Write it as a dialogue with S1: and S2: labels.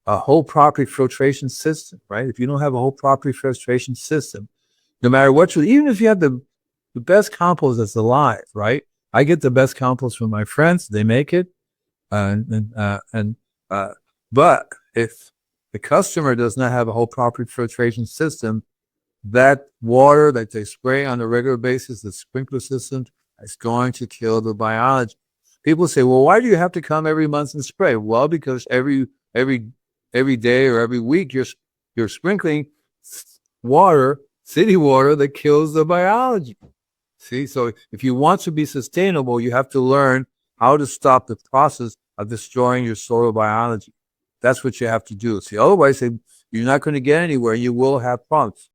S1: a whole property filtration system, right? If you don't have a whole property filtration system, no matter what even if you have the best compost that's alive, right? I get the best compost from my friends. They make it. But if the customer does not have a whole property filtration system, that water that they spray on a regular basis, the sprinkler system, is going to kill the biology. People say, well, why do you have to come every month and spray? Well, because every day or every week you're sprinkling water, city water, that kills the biology. See, so if you want to be sustainable, you have to learn how to stop the process of destroying your soil biology. That's what you have to do. See, otherwise you're not going to get anywhere. You will have problems.